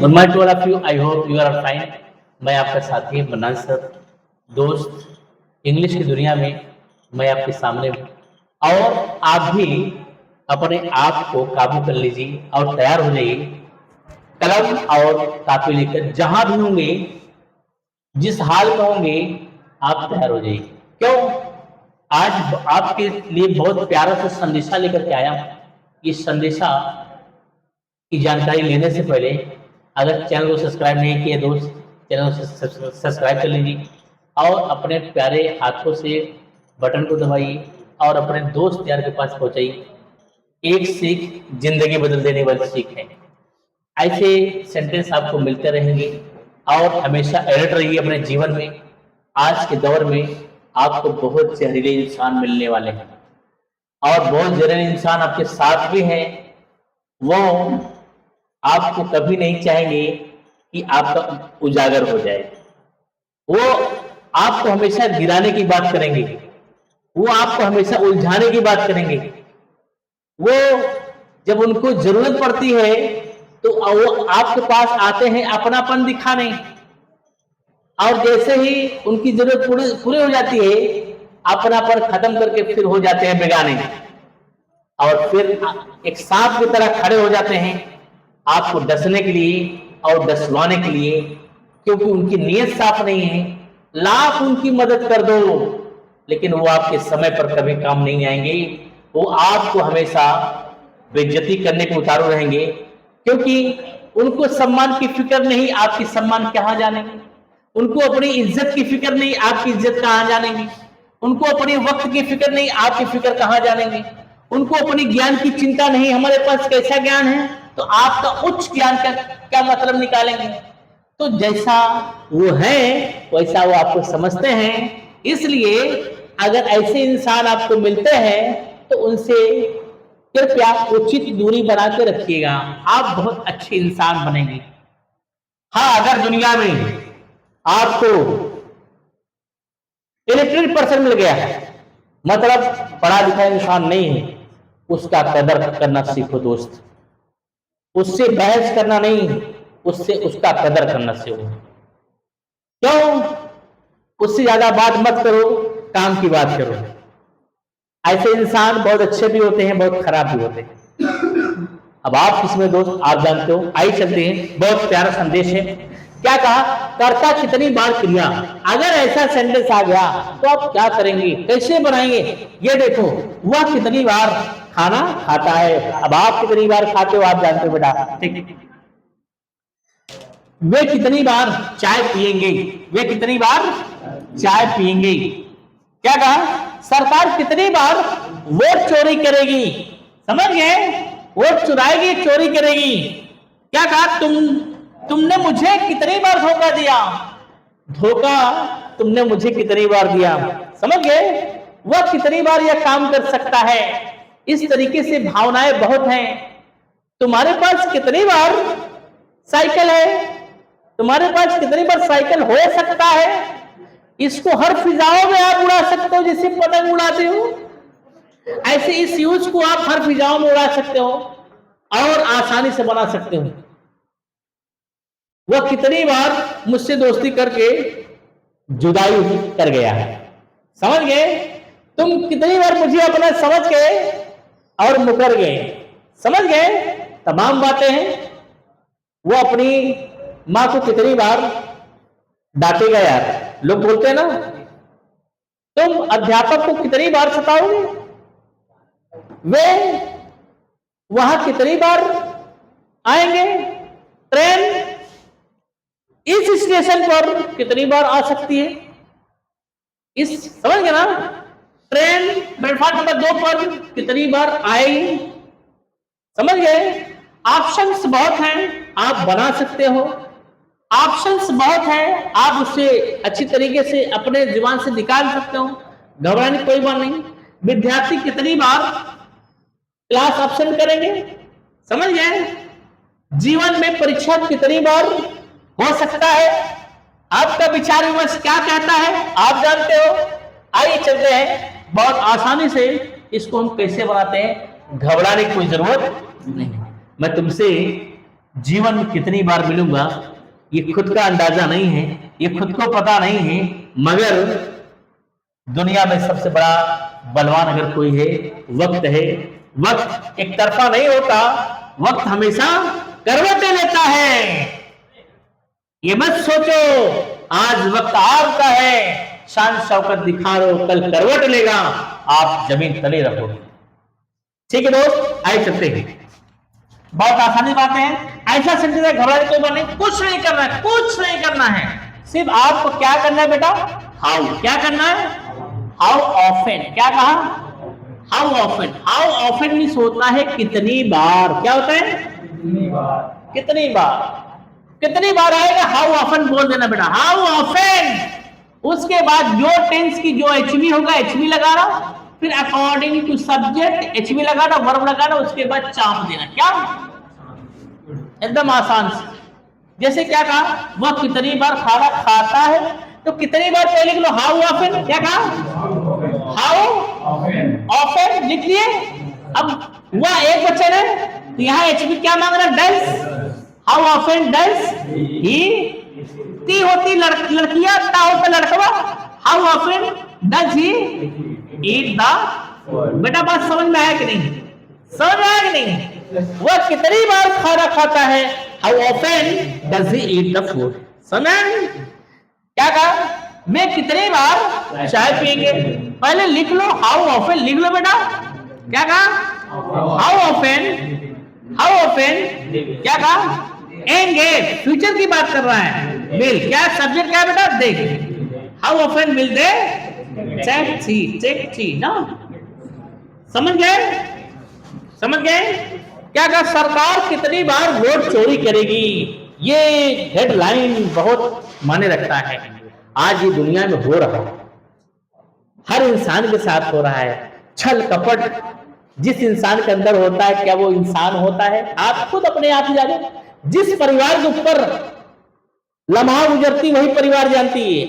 Good morning to all of you. I hope you are fine. मैं आपका साथी mannan sir, दोस्त। English की दुनिया में मैं आपके सामने हूँ और आप भी अपने आप को काबू कर लीजिए और तैयार हो जाइए कलम और कापी लेकर। जहां भी होंगे, जिस हाल में होंगे, आप तैयार हो जाइए। क्यों? आज आपके लिए बहुत प्यारा सा संदेशा लेकर के आया हूँ। इस संदेशा की जानकारी लेने से पहले अगर चैनल को सब्सक्राइब नहीं किए दोस्त, चैनल को सब्सक्राइब कर लीजिए और अपने प्यारे हाथों से बटन को दबाइए और अपने दोस्त यार के पास पहुंचाइए। एक सीख जिंदगी बदल देने वाली सीख है। ऐसे सेंटेंस आपको मिलते रहेंगे और हमेशा अलर्ट रहिए अपने जीवन में। आज के दौर में आपको बहुत जहरीले इंसान मिलने वाले हैं और बहुत जहरीले इंसान आपके साथ भी हैं। वो आपको कभी नहीं चाहेंगे कि आपका उजागर हो जाए। वो आपको हमेशा गिराने की बात करेंगे, वो आपको हमेशा उलझाने की बात करेंगे। वो जब उनको जरूरत पड़ती है तो वो आपके पास आते हैं अपनापन दिखाने, और जैसे ही उनकी जरूरत पूरी हो जाती है अपनापन खत्म करके फिर हो जाते हैं बेगाने और फिर एक सांप की तरह खड़े हो जाते हैं आपको डसने के लिए और डसवाने के लिए, क्योंकि उनकी नीयत साफ नहीं है। लाख उनकी मदद कर दो लेकिन वो आपके समय पर कभी काम नहीं आएंगे। वो आपको हमेशा बेइज्जती करने पे उतारू रहेंगे, क्योंकि उनको सम्मान की फिक्र नहीं, आपकी सम्मान कहाँ जानेंगे। उनको अपनी इज्जत की फिक्र नहीं, आपकी इज्जत कहाँ जानेंगे। उनको अपने वक्त की फिक्र नहीं, आपकी फिक्र कहाँ जानेंगे। उनको अपनी ज्ञान की चिंता नहीं, हमारे पास कैसा ज्ञान है तो आपका उच्च ज्ञान का क्या मतलब निकालेंगे। तो जैसा वो है वैसा वो आपको समझते हैं। इसलिए अगर ऐसे इंसान आपको मिलते हैं तो उनसे कृपया उचित दूरी बना के रखिएगा, आप बहुत अच्छे इंसान बनेंगे। हाँ, अगर दुनिया में आपको इलेक्ट्रिक पर्सन मिल गया है, मतलब पढ़ा लिखा इंसान नहीं है, उसका कदर करना सीखो दोस्त। उससे बहस करना नहीं, उससे उसका कदर करना सीखो। क्यों? उससे ज्यादा बात मत करो, काम की बात करो। ऐसे इंसान बहुत अच्छे भी होते हैं, बहुत खराब भी होते हैं। अब आप किसमें दोस्त आप जानते हो। आइए चलते हैं, बहुत प्यारा संदेश है। क्या कहा? कर्ता कितनी बार क्रिया। अगर ऐसा सेंटेंस आ गया तो आप क्या करेंगे, कैसे बनाएंगे? ये देखो, वह कितनी बार खाना खाता है। अब आप कितनी बार खाते हो आप जानते हो बेटा, ठीक। वे कितनी बार चाय पिएंगे, वे कितनी बार चाय पिएंगे। क्या कहा? सरकार कितनी बार वोट चोरी करेगी। समझ गए? वोट चुराएगी, चोरी करेगी। क्या कहा? तुमने मुझे कितनी बार धोखा दिया। धोखा तुमने मुझे कितनी बार दिया। समझ गए? वह कितनी बार यह काम कर सकता है। इस तरीके से भावनाएं बहुत हैं। तुम्हारे पास कितनी बार साइकिल है, तुम्हारे पास कितनी बार साइकिल हो सकता है। इसको हर फिजाओं में आप उड़ा सकते हो, जैसे पतंग उड़ाते हो, ऐसे इस यूज को आप हर फिजाओं में उड़ा सकते हो और आसानी से बना सकते हो। वह कितनी बार मुझसे दोस्ती करके जुदाई कर गया है। समझ गए? तुम कितनी बार मुझे अपना समझ गए और मुकर गए। समझ गए? तमाम बातें हैं। वो अपनी मां को कितनी बार डांटेगा यार। लोग बोलते हैं ना, तुम अध्यापक को कितनी बार सताओगे। वे वहां कितनी बार आएंगे। ट्रेन इस स्टेशन पर कितनी बार आ सकती है। इस समझ गए ना? ट्रेन प्लेटफॉर्म नंबर 2 पर कितनी बार आएगी। समझ गए? ऑप्शंस बहुत हैं, आप बना सकते हो। ऑप्शंस बहुत हैं, आप उससे अच्छी तरीके से अपने जुबान से निकाल सकते हो। घबराने की कोई बात नहीं। विद्यार्थी कितनी बार क्लास ऑप्शन करेंगे। समझ गए? जीवन में परीक्षा कितनी बार हो सकता है। आपका विचार विमर्श क्या कहता है आप जानते हो। आइए चलते हैं, बहुत आसानी से इसको हम कैसे बनाते हैं। घबराने की कोई जरूरत नहीं। मैं तुमसे जीवन में कितनी बार मिलूंगा ये खुद का अंदाजा नहीं है, ये खुद को पता नहीं है, मगर दुनिया में सबसे बड़ा बलवान अगर कोई है, वक्त है। वक्त एक तरफा नहीं होता, वक्त हमेशा करवटें लेता है। ये मत सोचो आज वक्त आपका है, शान शौकत दिखाओ, कल करवट लेगा, आप जमीन तले रहोगे। ठीक है दोस्त, आइए चलते हैं। बहुत आसानी बात है, ऐसा सेंटेंस है, घबराने कोई बात नहीं, कुछ नहीं करना है, कुछ नहीं करना है, सिर्फ आपको क्या करना है बेटा, हाउ। क्या करना है, हाउ ऑफन। क्या कहा, how often. How often means होता है कितनी बार। क्या होता है, कितनी बार। कितनी बार, कितनी बार आएगा, हाउ ऑफन बोल देना बेटा, हाउ ऑफन। उसके बाद जो टेंस की जो एचवी होगा, एचवी लगाना, फिर अकॉर्डिंग टू सब्जेक्ट एचवी लगाना, वर्ब लगाना, उसके बाद चाप देना। क्या, एकदम आसान से। जैसे क्या कहा, वह कितनी बार खाना खाता है, तो कितनी बार पहले लिख लो, हाउ ऑफन। क्या कहा, हाउ ऑफन लिख लिए। अब वह एक बच्चे ने, तो यहाँ एचवी क्या मांग रहा, does. How often does he, ती होती लड़कियां, ता होता लड़कवा, how often does he eat the. बेटा बात समझ में आया कि नहीं, समझ में आया कि नहीं, वह कितनी बार खाना खाता है, how often does he eat the food. समझ, क्या कहा, मैं कितनी बार चाय पिएंगे, पहले लिख लो, हाउ ऑफन लिख लो बेटा। क्या कहा, हाउ ऑफन, हाउ ऑफन। क्या कहा, एंगेज, फ्यूचर की बात कर रहा है, मिल। क्या सब्जेक्ट क्या बेटा, देख, how often will they check T ना। समझ गए, समझ गए। क्या कहा, सरकार कितनी बार वोट चोरी करेगी, ये हेडलाइन बहुत माने रखता है। आज ये दुनिया में हो रहा है, हर इंसान के साथ हो रहा है। छल कपट जिस इंसान के अंदर होता है, क्या वो इंसान होता है, आप खुद अपने आप ही जाने। जिस परिवार के ऊपर लम्हा गुजरती वही परिवार जानती है।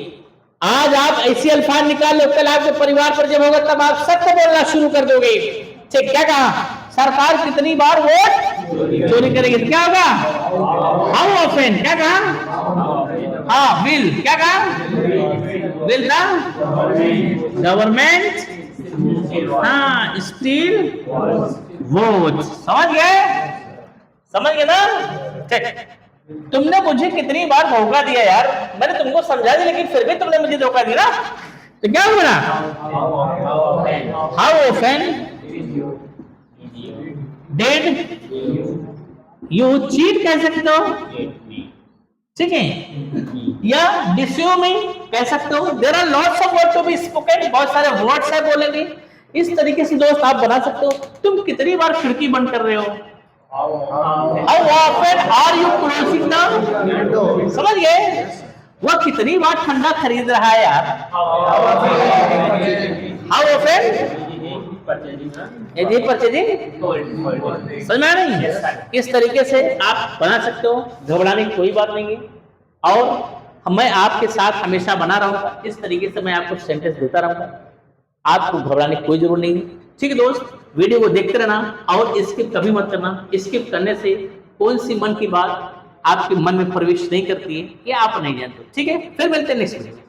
आज आप ऐसी अल्फाज निकाल लो, कल आपके परिवार पर जब होगा तब आप सत्य बोलना शुरू कर दोगे। ठीक, क्या कहा, सरकार कितनी बार वोट चोरी करेगी, क्या होगा, हाउ ऑफन। क्या कहा, हाँ विल। क्या कहा, विल द गवर्नमेंट हाँ स्टील वोट। समझ गए, समझ गए ना। ठीक, तुमने मुझे कितनी बार धोखा दिया यार, मैंने तुमको समझा दिया लेकिन फिर भी तुमने मुझे धोखा दिया, तो क्या हुआ, how often did you cheat कह सकते हो, ठीक है, या डिस्यू मी कह सकते हो। There are lots of word to be spoken, बहुत सारे वर्ड्स है बोलेंगे। इस तरीके से दोस्त आप बना सकते हो। तुम कितनी बार खिड़की बंद कर रहे हो, how often are you closing the. समझ गए, वह कितनी बार ठंडा खरीद रहा है यार, हाउ ऑफन परचेजिंग। समझ में आ नहीं, इस तरीके से आप बना सकते हो, घबराने की कोई बात नहीं है। और मैं आपके साथ हमेशा बना रहूंगा, इस तरीके से मैं आपको सेंटेंस देता रहूंगा, आपको घबराने की कोई जरूरत नहीं है। ठीक है दोस्त, वीडियो को देखते रहना और स्किप कभी मत करना। स्किप करने से कौन सी मन की बात आपके मन में प्रवेश नहीं करती है, ये आप नहीं जानते। ठीक है, फिर मिलते हैं नेक्स्ट वीडियो में।